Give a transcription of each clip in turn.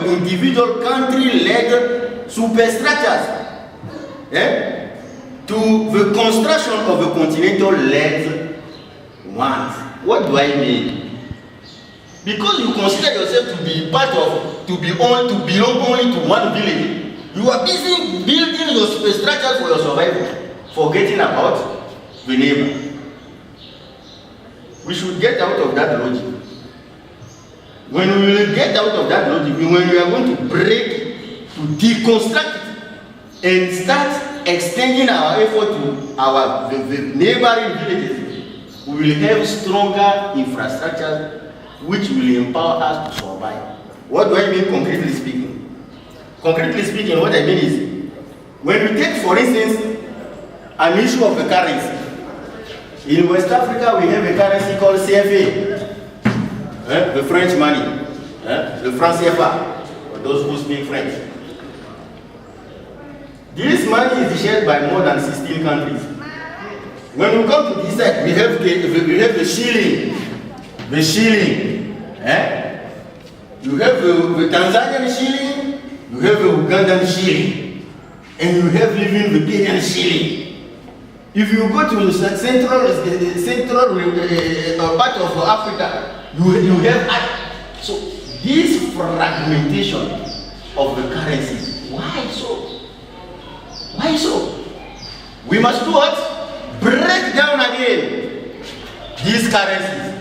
of individual country-led superstructures to the construction of a continental-led ones. What do I mean? Because you consider yourself to be part of, to belong only to one village, you are busy building your superstructures for your survival, forgetting about the neighbor. We should get out of that logic. When we will get out of that logic, when we are going to break, to deconstruct it, and start extending our effort to our the neighboring villages, we will have stronger infrastructure which will empower us to survive. What do I mean concretely speaking? Concretely speaking, what I mean is, when we take, for instance, an issue of the currency. In West Africa, we have a currency called CFA, the French money, the franc CFA, for those who speak French. This money is shared by more than 16 countries. When we come to this side, we have the shilling. The shilling. You have the Tanzanian shilling, you have the Ugandan shilling, and you have even the Kenyan shilling. If you go to the central part of Africa, you have. So this fragmentation of the currency, why so? Why so? We must do what? Break down again these currencies.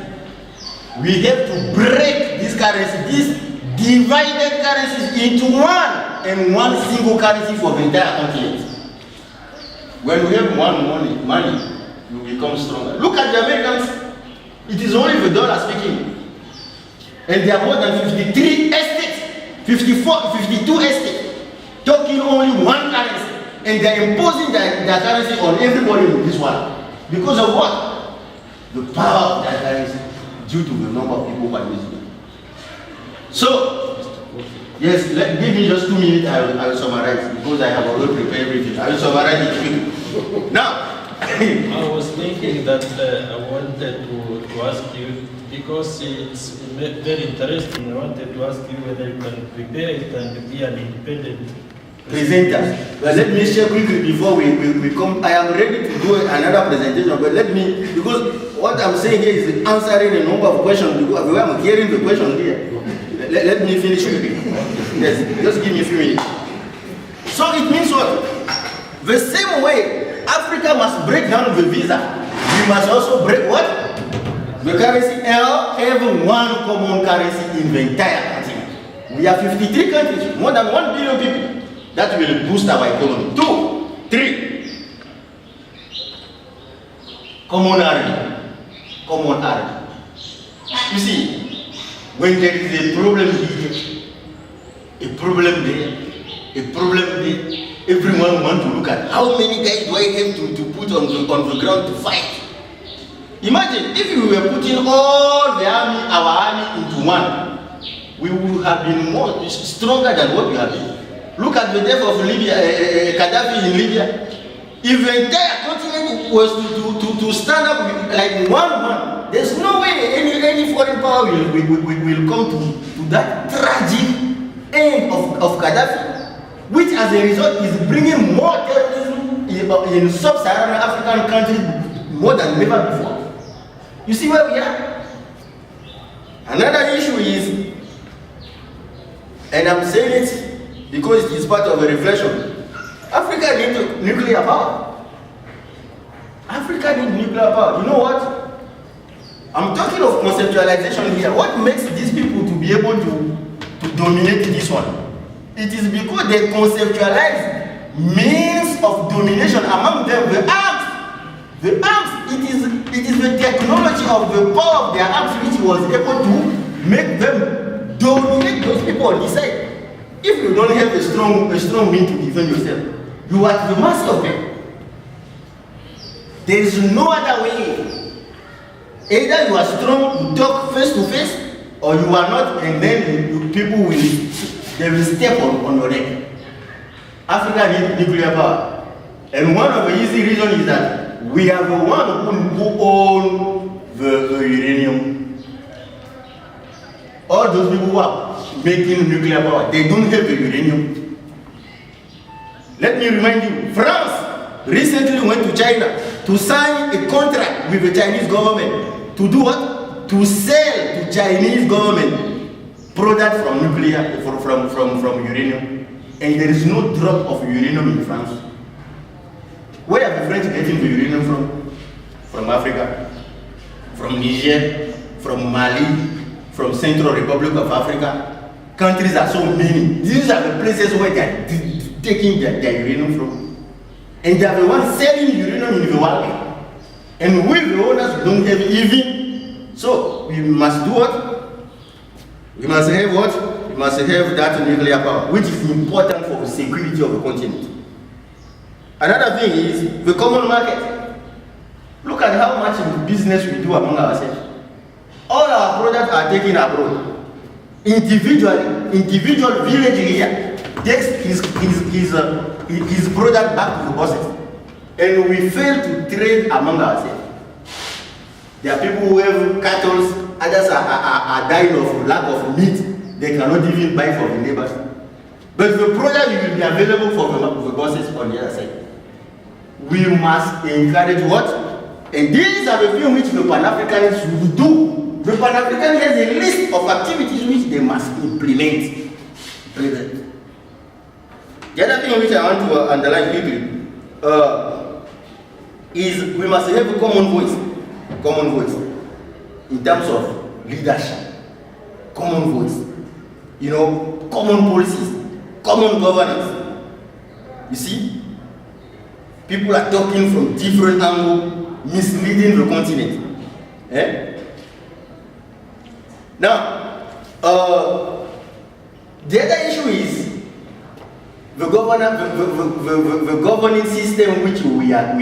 We have to break these currencies, these divided currencies into one, and one single currency for the entire continent. When we have one money, you become stronger. Look at the Americans. It is only the dollar speaking. And there are more than 53 estates, 52 estates, talking only one currency. And they are imposing their currency on everybody in this world. Because of what? The power of that currency due to the number of people who are using it. So, yes, give me just 2 minutes, I will summarize, because I have already prepared everything. I will summarize it quickly. Now, I was thinking that I wanted to ask you, because it's very interesting, I wanted to ask you whether you can prepare it and be an independent presenters. But let me share quickly before we come. I am ready to do another presentation, but let me, because what I'm saying here is answering a number of questions, because the way I'm hearing the question here. Let me finish quickly. Yes, just give me a few minutes. So it means what? The same way Africa must break down the visa, we must also break what? The currency, have one common currency in the entire continent. We have 53 countries, more than 1 billion people. That will boost our economy. 2, 3. Common army. Common army. You see, when there is a problem here, a problem there, everyone wants to look at how many guys do I have to put on the ground to fight. Imagine if we were putting all the army, our army into one, we would have been more stronger than what we have been. Look at the death of Libya, Gaddafi in Libya. If the entire continent was to stand up with, like one man, there's no way any foreign power will come to that tragic end of Gaddafi, which as a result is bringing more terrorism in sub-Saharan African countries more than ever before. You see where we are? Another issue is, and I'm saying it because it is part of a reflection, Africa needs nuclear power. Africa needs nuclear power. You know what? I'm talking of conceptualization here. What makes these people to be able to dominate this one? It is because they conceptualize means of domination among them, the arms. The arms, it is the technology of the power of their arms which was able to make them dominate those people on this side. If you don't have a strong means to defend yourself, you are at the mercy of them. There is no other way. Either you are strong, you talk face to face, or you are not, and then people will step on your neck. Africa needs nuclear power. And one of the easy reasons is that we are the one who own the uranium. All those people who are making nuclear power. They don't have the uranium. Let me remind you, France recently went to China to sign a contract with the Chinese government to do what? To sell to Chinese government product from nuclear, from uranium. And there is no drop of uranium in France. Where are the French getting the uranium from? From Africa, from Niger, from Mali, from Central Republic of Africa. Countries are so many. These are the places where they are taking their uranium from. And they are the ones selling uranium in the world. And we, the owners, don't have even. So we must do what? We must have what? We must have that nuclear power, which is important for the security of the continent. Another thing is the common market. Look at how much business we do among ourselves. All our products are taken abroad. Individual village here takes his product back to the bosses. And we fail to trade among ourselves. There are people who have cattle, others are dying of lack of meat. They cannot even buy for the neighbors. But the product will be available for the bosses on the other side. We must encourage what? And these are the things which the Pan-Africanists will do. The Pan-Africanists has a list of activities which they must implement. The other thing which I want to underline quickly is we must have a common voice in terms of leadership, common voice, common policies, common governance. You see, people are talking from different angles, misleading the continent. Now, the other issue is the governing system which we are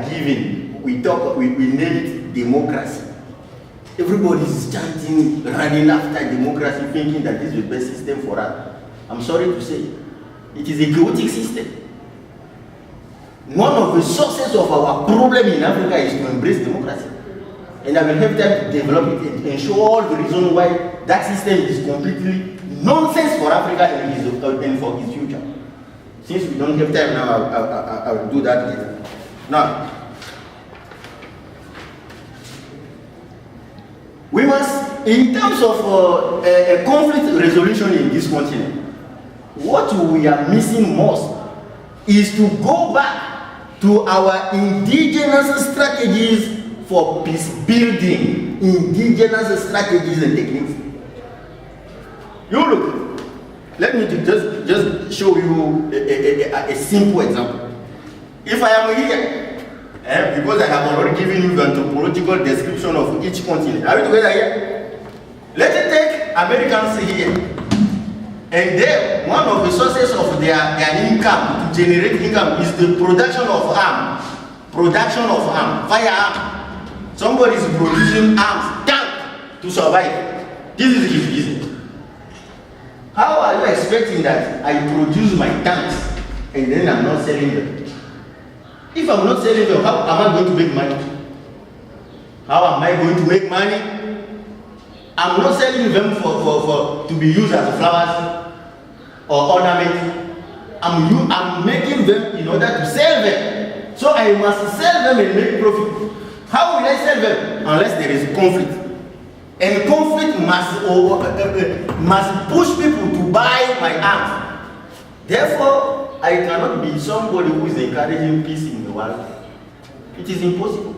given. We name it democracy. Everybody is chanting, running after democracy, thinking that this is the best system for us. I'm sorry to say, it is a chaotic system. One of the sources of our problem in Africa is to embrace democracy. And I will have time to develop it and show all the reasons why that system is completely nonsense for Africa and for its future. Since we don't have time now, I will do that later. Now, we must, in terms of a conflict resolution in this continent, what we are missing most is to go back to our indigenous strategies for peace building, indigenous strategies and techniques. You look, let me just show you a simple example. If I am here, because I have already given you the anthropological description of each continent. Are we together here? Let's take Americans here. And then one of the sources of their income, to generate income, is the production of arms. Firearm. Somebody is producing arms, tank, to survive. This is his business. How are you expecting that I produce my tanks and then I'm not selling them? If I'm not selling them, how am I going to make money? How am I going to make money? I'm not selling them to be used as flowers or ornaments. I'm making them in order to sell them. So I must sell them and make profit. How will I sell them? Unless there is conflict. And conflict must push people to buy my arms. Therefore, I cannot be somebody who is encouraging peace in the world. It is impossible.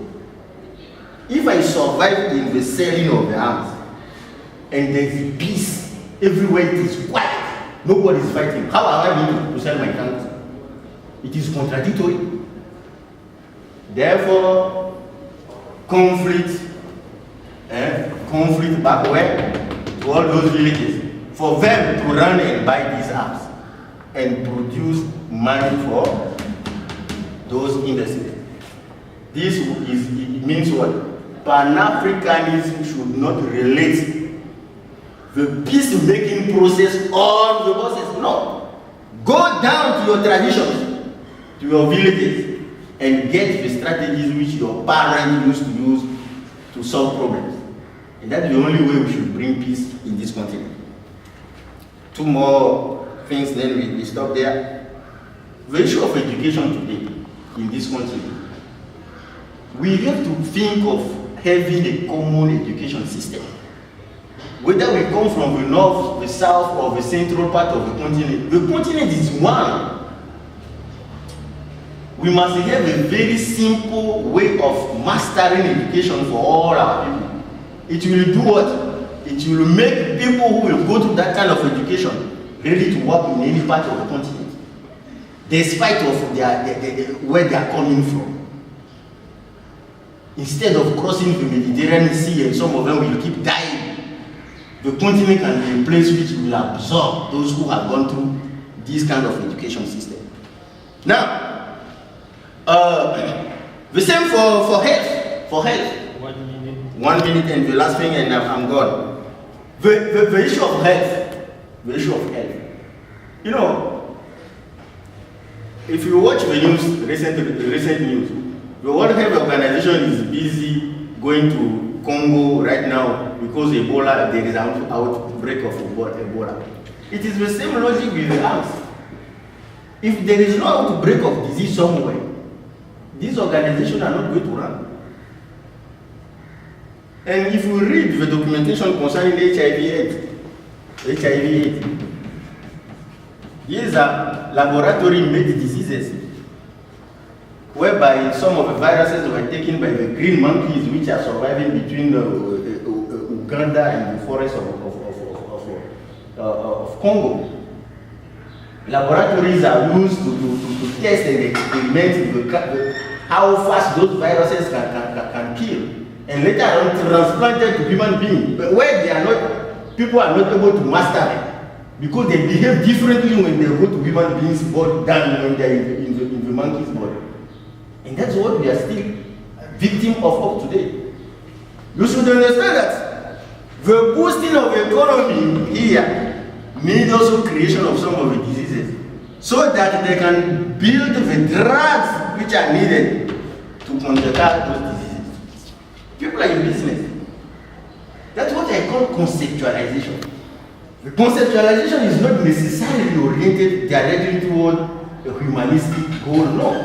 If I survive in the selling of the arms, and there is peace, everywhere it is quiet, nobody is fighting, how am I going to sell my tanks? It is contradictory. Therefore, conflict back where? To all those villages, for them to run and buy these arms and produce money for those industries. It means what? Pan-Africanism should not relate the peace-making process on the bosses. No. Go down to your traditions, to your villages, and get the strategies which your parents used to use to solve problems. And that's the only way we should bring peace in this continent. two more things, then we stop there. The issue of education today in this country, we have to think of having a common education system. Whether we come from the north, the south, or the central part of the continent is one. We must have a very simple way of mastering education for all our people. It will do what? It will make people who will go to that kind of education ready to work in any part of the continent, despite of where they are coming from. Instead of crossing the Mediterranean Sea and some of them will keep dying, the continent can be a place which will absorb those who have gone through this kind of education system. Now, the same for health. For health. 1 minute. 1 minute and the last thing, and I'm gone. The issue of health. The issue of health. You know, if you watch the news, recent news, the World Health Organization is busy going to Congo right now because Ebola, there is an outbreak of Ebola. It is the same logic with the arms. If there is no outbreak of disease somewhere, these organizations are not going to run. And if we read the documentation concerning HIV/AIDS, these are laboratory-made diseases, whereby some of the viruses were taken by the green monkeys which are surviving between Uganda and the forests of Congo. Laboratories are used to test and experiment how fast those viruses can kill, and later on transplanted to human beings. But where they are not, people are not able to master them because they behave differently when they go to human beings' body than when they are in the monkey's body. And that's what we are still victim of up today. You should understand that the boosting of the economy here needs also creation of some of the diseases, so that they can build the drugs which are needed to combat those diseases. People are in business. That's what I call conceptualization. The conceptualization is not necessarily oriented directly toward a humanistic goal, no.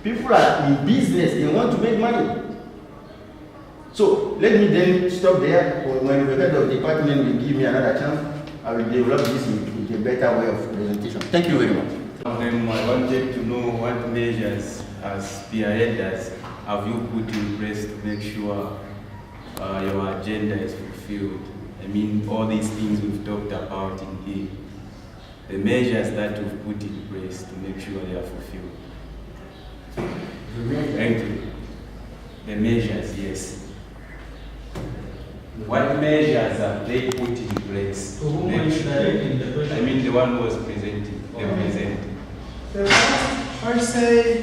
People are in business, they want to make money. So let me then stop there. When the head of the department will give me another chance, I will develop this into a better way of presentation. Thank you very much. I wanted to know what measures as spearheaders have you put in place to make sure your agenda is fulfilled. I mean, all these things we've talked about in here, the measures that you've put in place to make sure they are fulfilled. Thank you. The measures, yes. What measures have they put in place? To whom are you directing the question? I mean, the one who was presenting. The first, I say,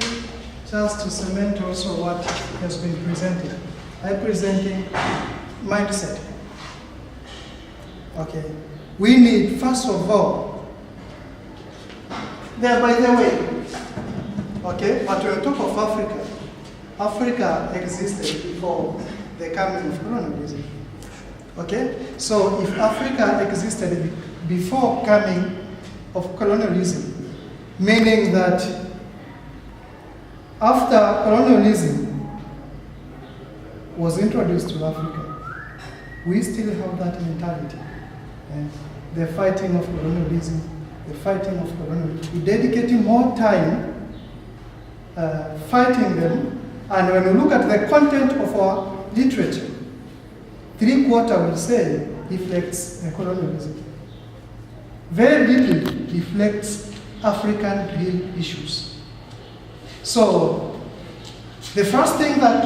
just to cement also what has been presented. I'm presenting mindset. Okay. We need, first of all, there, by the way, okay, but when we talk of Africa, Africa existed before the coming of colonialism. Okay? So if Africa existed before coming of colonialism, meaning that after colonialism was introduced to Africa, we still have that mentality. And the fighting of colonialism, we're dedicating more time fighting them, and when we look at the content of our literature, 3/4 will say reflects colonialism. Very little reflects African real issues. So the first thing that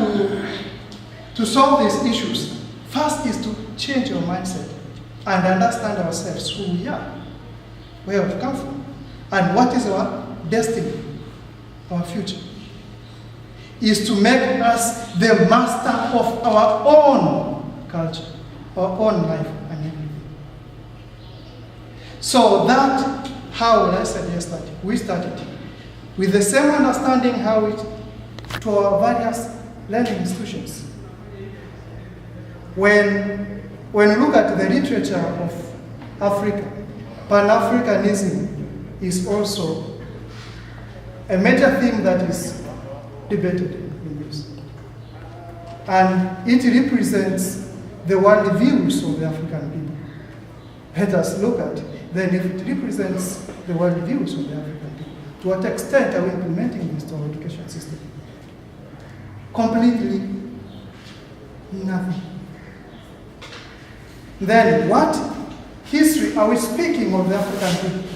to solve these issues, first is to change your mindset and understand ourselves, who we are, where we've come from, and what is our destiny, our future, is to make us the master of our own culture, our own life and everything. So that, how will I suggest that? We started with the same understanding how it, to our various learning institutions. When we look at the literature of Africa, Pan-Africanism is also a major theme that is debated in this. And it represents the world views of the African people. Let us look at then if it represents the world views of the African people. To what extent are we implementing this to our education system? Completely nothing. Then what history are we speaking of the African people?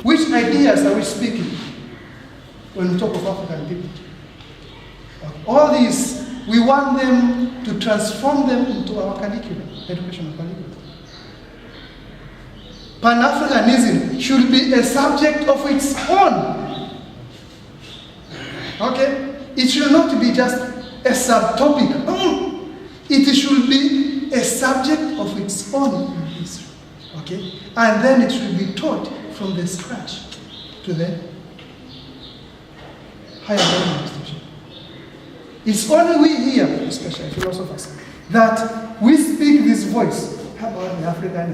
Which ideas are we speaking when we talk of African people? All these, we want them to transform them into our curriculum, educational curriculum. Pan-Africanism should be a subject of its own. Okay? It should not be just a subtopic. It should be a subject of its own in history. Okay? And then it should be taught from the scratch to the higher learning institution. It's only we here, especially philosophers, that we speak this voice. How about the African?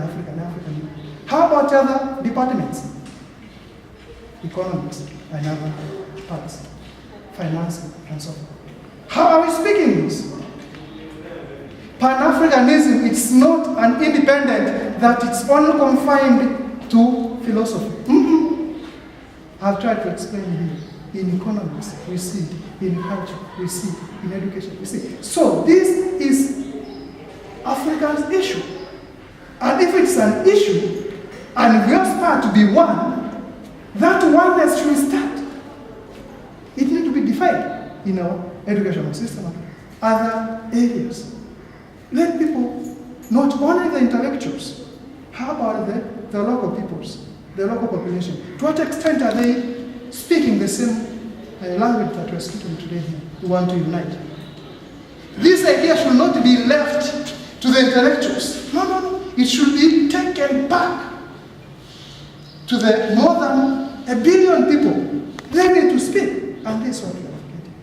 How about other departments? Economics and other parts, finance and so forth. How are we speaking this? Pan-Africanism, it's not an independent that it's only confined to philosophy. I've tried to explain here. In economics, we see. In culture, we see. In education, we see. So this is Africa's issue. And if it's an issue, and we aspire to be one, that oneness should start. It needs to be defined in our educational system and other areas. Let people, not only the intellectuals, how about the local peoples, the local population? To what extent are they speaking the same language that we're speaking today here? We want to unite. This idea should not be left to the intellectuals. No. It should be taken back to the more than 1 billion people. They need to speak. And this is what we are getting.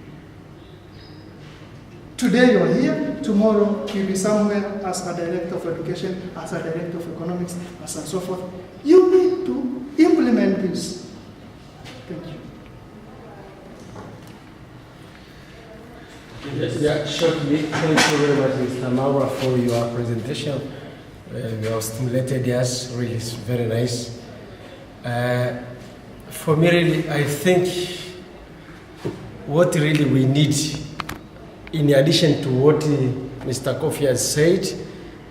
Today you are here, tomorrow you'll be somewhere as a director of education, as a director of economics, as and so forth. You need to implement this. Thank you. Yes. Yeah, shortly. Thank you very much, Mr. Maura, for your presentation. You have stimulated us, really, it's very nice. For me, really, I think what really we need, in addition to what Mr. Kofi has said,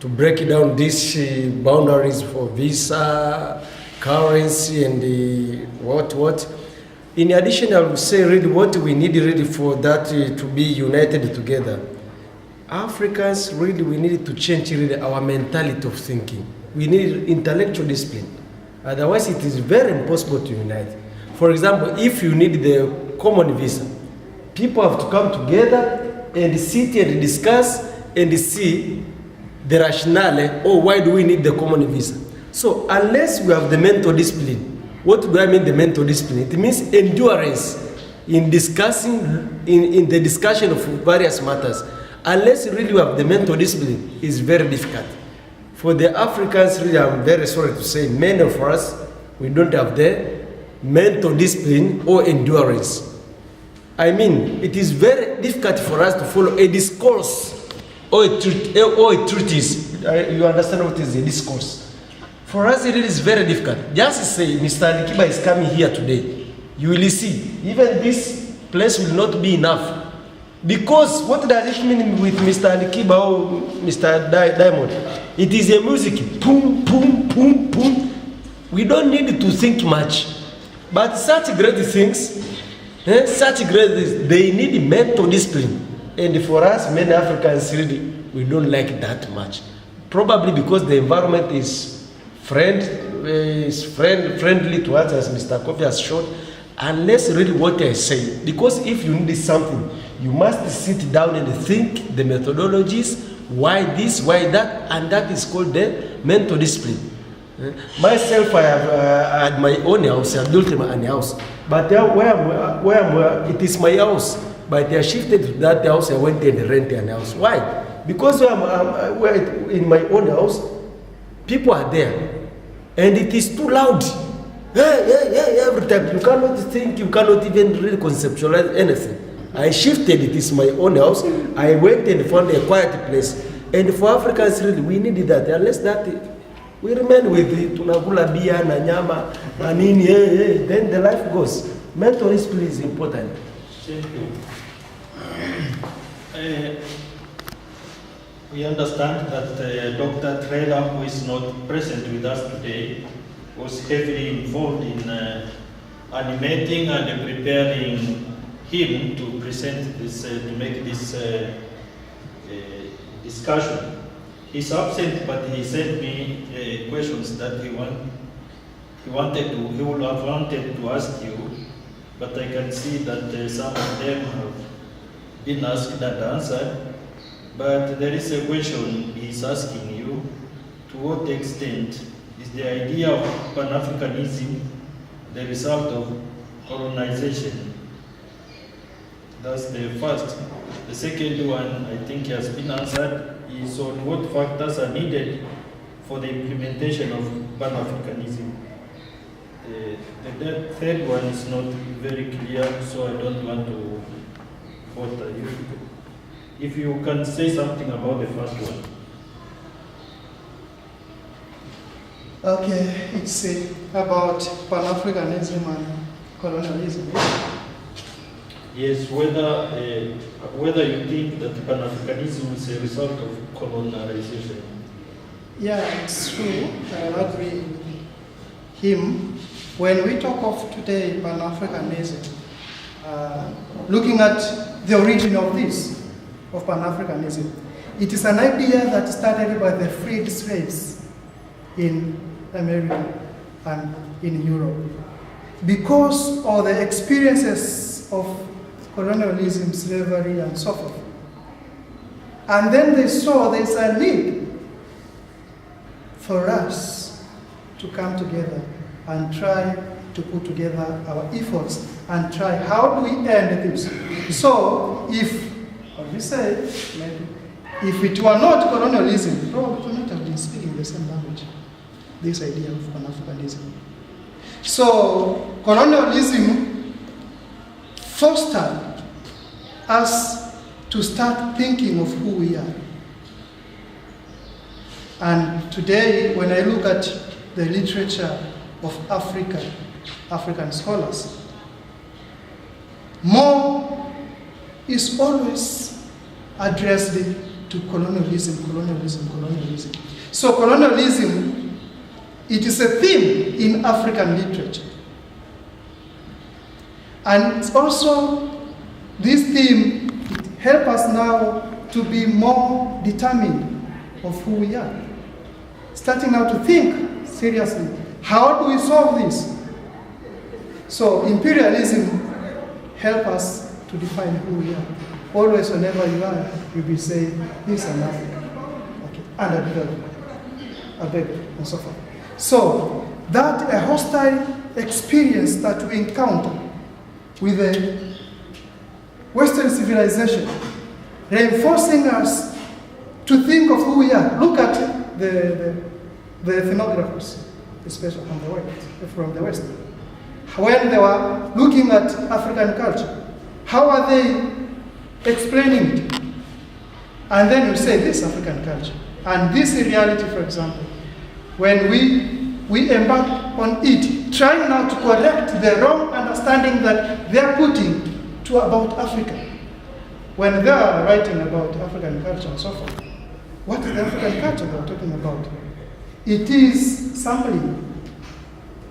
to break down these boundaries for visa, currency, and what. In addition, I would say really what we need really for that to be united together. Africans, really, we need to change really our mentality of thinking. We need intellectual discipline. Otherwise, it is very impossible to unite. For example, if you need the common visa, people have to come together and sit and discuss and see the rationale, why do we need the common visa? So, unless we have the mental discipline, what do I mean the mental discipline? It means endurance in discussing, in the discussion of various matters. Unless really we have the mental discipline, it's very difficult. For the Africans, really, I'm very sorry to say, many of us, we don't have the mental discipline or endurance. I mean, it is very difficult for us to follow a discourse or a treatise. You understand what is a discourse? For us, it is very difficult. Just say, Mr. Alikiba is coming here today. You will see, even this place will not be enough. Because what does it mean with Mr. Alikiba or Mr. Diamond? It is a music, boom, boom, boom, boom. We don't need to think much. But such great things, they need mental discipline. And for us, many Africans, really, we don't like that much. Probably because the environment is friendly to us, as Mr. Kofi has shown, unless really what I say. Because if you need something, you must sit down and think the methodologies, why this, why that, and that is called the mental discipline. Myself, I have had my own house, I built my own house. But where it is my house, but I shifted to that house, I went and rented an house. Why? Because in my own house, people are there. And it is too loud. Every time. You cannot think, you cannot even really conceptualize anything. I shifted, it is my own house. I went and found a quiet place. And for Africans, really, we needed that. Unless that, we remain with it, tunakula bia na nyama, na nini, then the life goes. Mental discipline is important. Thank you. We understand that Dr. Trailer, who is not present with us today, was heavily involved in animating and preparing him to present this, to make this discussion. He's absent, but he sent me questions that he would have wanted to ask you, but I can see that some of them have been asked and answered. But there is a question he's asking you: to what extent is the idea of Pan-Africanism the result of colonization? That's the first. The second one, I think, has been answered, is on what factors are needed for the implementation of Pan-Africanism. The third one is not very clear, so I don't want to bother you. If you can say something about the first one. Okay, it's about Pan-Africanism and colonialism. Yes, whether you think that Pan-Africanism is a result of colonization. Yeah, it's true. I agree with him. When we talk of today Pan-Africanism, looking at the origin of this, of Pan-Africanism, it is an idea that started by the freed slaves in America and in Europe. Because of the experiences of colonialism, slavery, and so forth. And then they saw there's a need for us to come together and try to put together our efforts and try how do we end this. So if, as we say, maybe, if it were not colonialism, probably we would not have been speaking the same language, this idea of Pan-Africanism. So colonialism fostered us to start thinking of who we are. And today, when I look at the literature of African scholars, more is always addressed to colonialism. So colonialism, it is a theme in African literature. And it's also, this theme helps us now to be more determined of who we are. Starting now to think seriously, how do we solve this? So imperialism helps us to define who we are. Always whenever you are, you will say, this is an Africa, okay, underdeveloped, and so forth. So that a hostile experience that we encounter with the Western civilization, reinforcing us to think of who we are. Look at the ethnographers, especially from the West. When they were looking at African culture, how are they explaining it? And then you say this African culture. And this reality, for example, when we embark on it, trying now to correct the wrong understanding that they are putting to about Africa. When they are writing about African culture and so forth, what is the African culture they are talking about? It is sampling.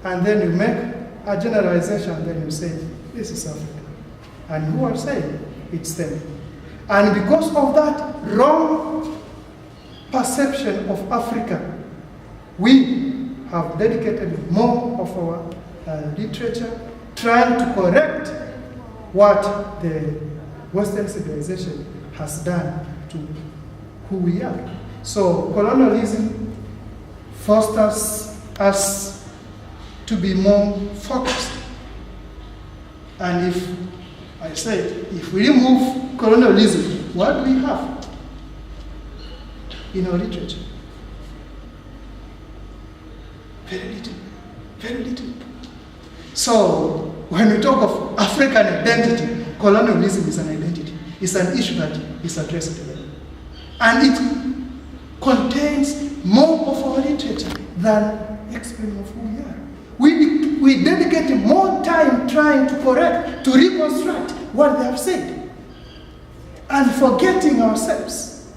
And then you make a generalization, then you say, this is Africa. And who are saying? It's them. And because of that wrong perception of Africa, we have dedicated more of our literature trying to correct what the Western civilization has done to who we are. So colonialism fosters us to be more focused. And if we remove colonialism, what do we have in our literature? Very little. Very little. So, when we talk of African identity, colonialism is an identity. It's an issue that is addressed today. And it contains more of our literature than explaining of who we are. We dedicate more time trying to correct, to reconstruct what they have said, and forgetting ourselves.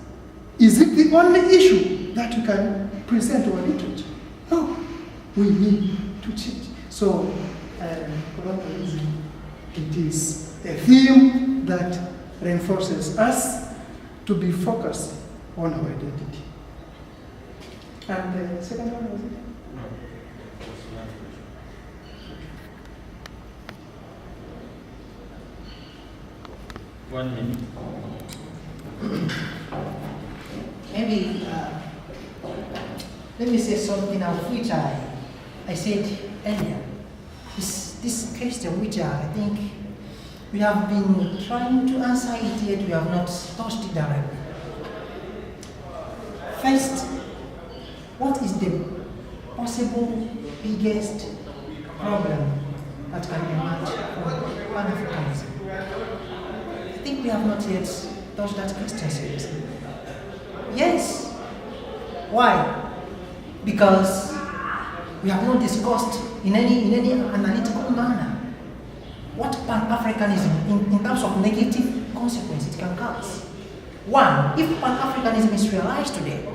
Is it the only issue that we can present to our literature? No, we need to change. So, colonialism, it is a theme that reinforces us to be focused on our identity. And the second one was it? 1 minute. Maybe let me say something of which I said earlier. This question which I think we have been trying to answer it, yet we have not touched it directly. First, what is the possible biggest problem that can emerge from Pan-Africanism? I think we have not yet touched that question seriously. Yes. Why? Because we have not discussed in any analytical manner what Pan-Africanism, in terms of negative consequences, it can cause. One, if Pan-Africanism is realized today,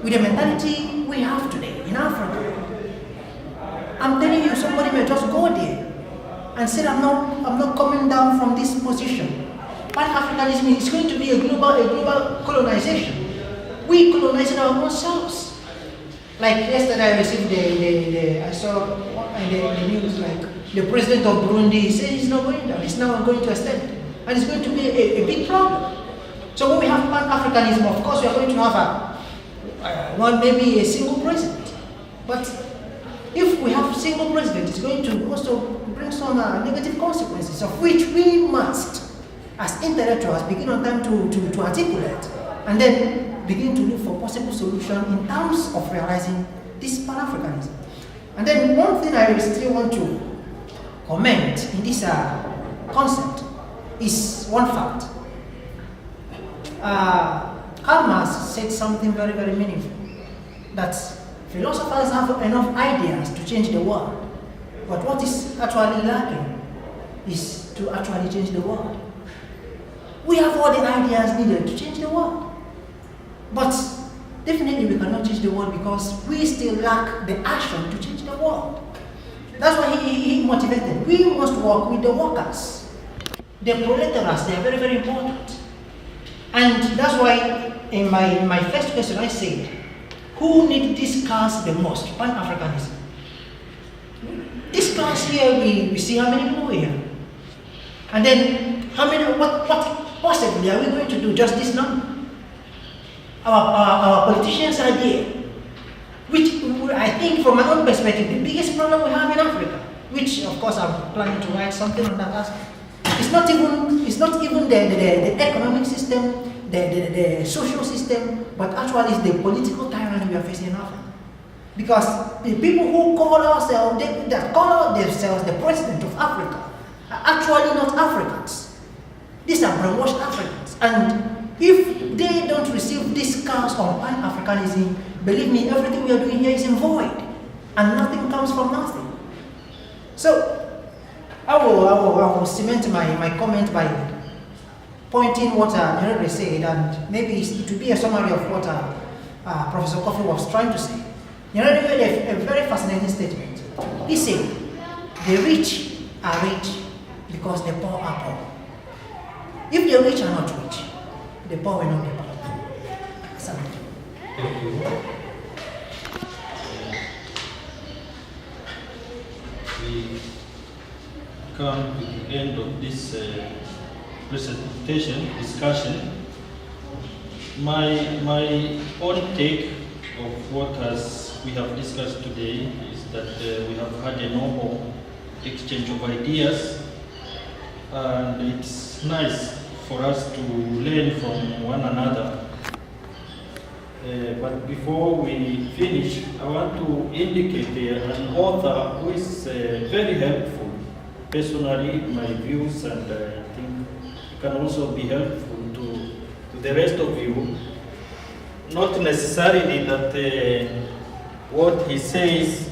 with the mentality we have today in Africa, I'm telling you, somebody may just go there and say, I'm not coming down from this position. Pan-Africanism is going to be a global colonization. We colonizing our own selves. Like yesterday, I received I saw in the news, like the president of Burundi said he's not going down. He's now going to extend, and it's going to be a big problem. So when we have Pan-Africanism, of course, we are going to have maybe a single president. But if we have single president, it's going to also bring some negative consequences, of which we must, as intellectuals, begin on time to articulate, and then begin to look for possible solution in terms of realizing this Pan-Africanism. And then one thing I still want to comment in this concept is one fact. Karl Marx said something very, very meaningful, that philosophers have enough ideas to change the world, but what is actually lacking is to actually change the world. We have all the ideas needed to change the world, but definitely we cannot change the world because we still lack the action to change the world. That's why he motivated. We must work with the workers. The proletariats, they are very, very important. And that's why in my first question I said, who need this discuss the most? Pan-Africanism. This class here, we see how many people here. And then what possibly are we going to do just this number? Our politicians are there, which I think from my own perspective, the biggest problem we have in Africa, which of course I'm planning to write something on that aspect. It's not even the economic system, the social system, but actually it's the political tyranny we are facing in Africa. Because the people who call themselves the president of Africa are actually not Africans. These are brainwashed Africans. And if they don't receive this course on Pan-Africanism, believe me, everything we are doing here is in void, and nothing comes from nothing. So, I will cement my comment by pointing what Nyerere said, and maybe it will be a summary of what Professor Kofi was trying to say. Nyerere made a very fascinating statement. He said, the rich are rich because the poor are poor. If the rich are not rich, the poor will not be poor. Thank you. We come to the end of this presentation, discussion. My own take of what we have discussed today is that we have had a normal exchange of ideas, and it's nice for us to learn from one another. But before we finish, I want to indicate an author who is very helpful. Personally, my views, and I think it can also be helpful to the rest of you. Not necessarily that what he says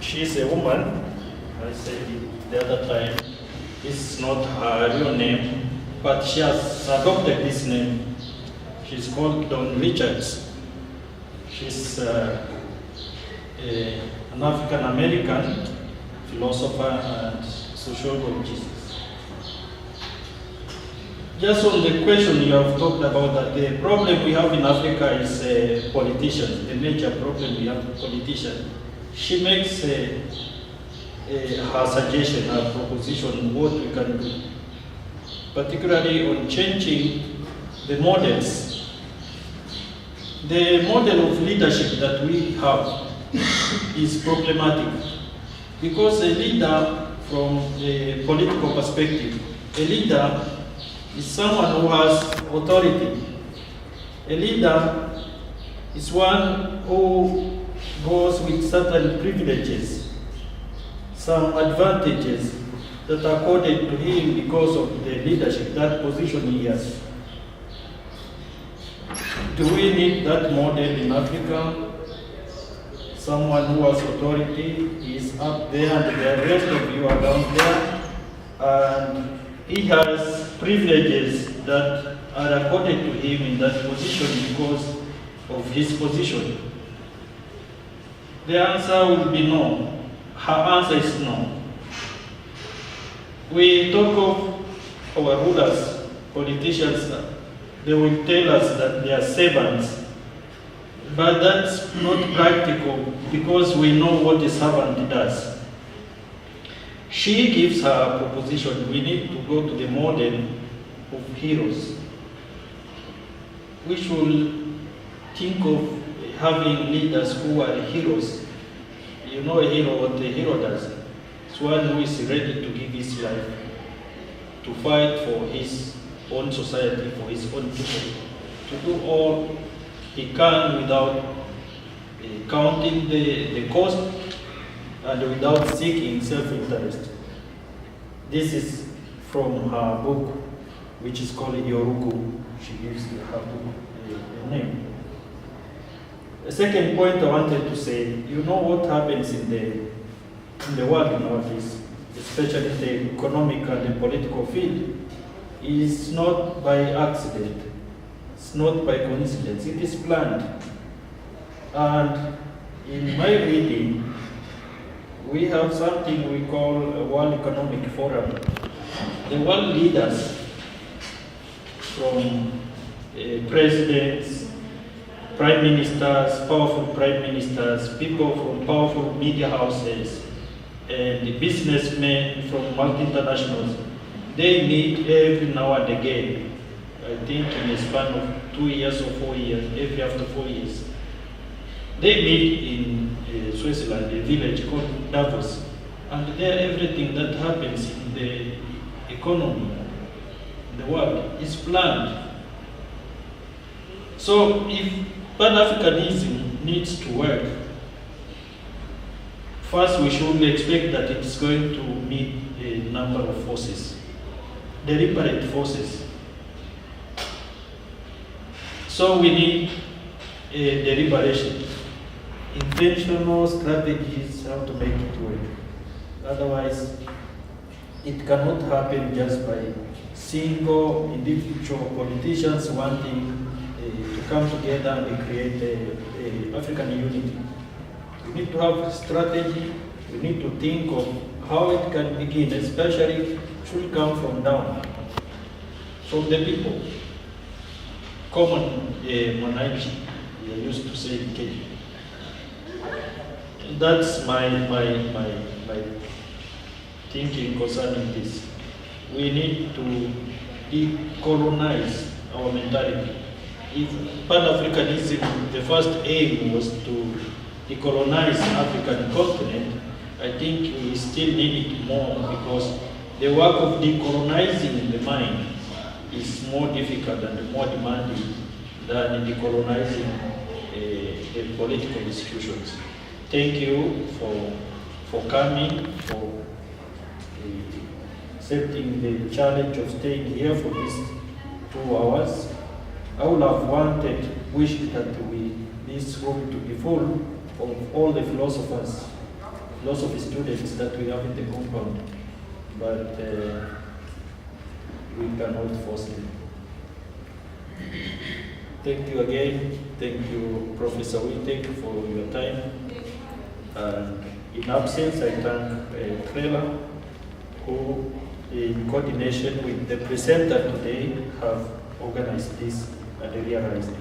she's a woman. I said it the other time. This is not her real name, but she has adopted this name. She's called Dawn Richards. She's an African American philosopher and sociologist. Just on the question you have talked about, that the problem we have in Africa is politicians, the major problem we have with politicians. She makes her suggestion, her proposition, what we can do, particularly on changing the models. The model of leadership that we have is problematic, because a leader, from a political perspective, a leader is someone who has authority. A leader is one who goes with certain privileges, some advantages that are accorded to him because of the leadership, that position he has. Do we need that model in Africa? Someone who has authority is up there and the rest of you are down there, and he has privileges that are accorded to him in that position because of his position. The answer will be no. Her answer is no. We talk of our rulers, politicians, they will tell us that they are servants, but that's not practical because we know what a servant does. She gives her proposition. We need to go to the model of heroes. We should think of having leaders who are heroes. You know a hero, what a hero does. It's one who is ready to give his life, to fight for his own society, for his own people, to do all he can without counting the cost and without seeking self-interest. This is from her book, which is called Yorugu. She gives her book a name. The second point I wanted to say, you know what happens in the world nowadays, especially the economic and the political field, is not by accident, it's not by coincidence, it is planned. And in my reading, we have something we call a World Economic Forum. The world leaders, from presidents, prime ministers, powerful prime ministers, people from powerful media houses, and businessmen from multi-internationals, they meet every now and again, I think in a span of 2 years or 4 years, every after 4 years. They meet in Switzerland, a village called Davos, and there everything that happens in the economy, in the world, is planned. So if Pan-Africanism needs to work, first we should expect that it's going to meet a number of forces, deliberate forces. So we need a deliberation, intentional strategies how to make it work. Otherwise, it cannot happen just by single individual politicians wanting to come together and create a African unity. We need to have a strategy. We need to think of how it can begin, especially it should come from down, from the people. Common monarchy, I used to say in Kenya. That's my thinking concerning this. We need to decolonize our mentality. If Pan-Africanism, the first aim was to decolonize African continent, I think we still need it more because the work of decolonizing the mind is more difficult and more demanding than decolonizing the political institutions. Thank you for coming, for accepting the challenge of staying here for these 2 hours. I would have wished that this room to be full of all the philosophy students that we have in the compound, but we cannot force them. Thank you again. Thank you, Professor Mwita, for your time. And in absence, I thank Krela, who, in coordination with the presenter today, have organized this and realized it.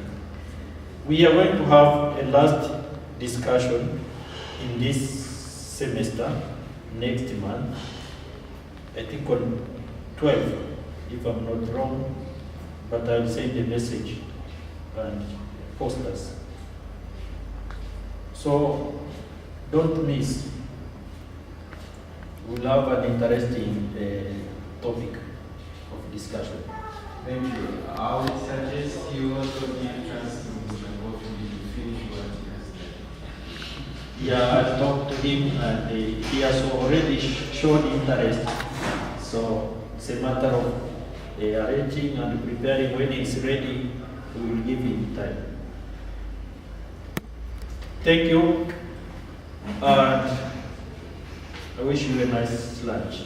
We are going to have a last discussion in this semester, next month, I think on 12, if I'm not wrong, but I'll send a message and posters. So don't miss. We'll have an interesting topic of discussion. Thank you. I would suggest you also give a chance to Mr. Goffin to finish what he has said. Yeah, I talked to him and he has already shown interest. So it's a matter of arranging and preparing. When it's ready, we will give him time. Thank you, and I wish you a nice lunch.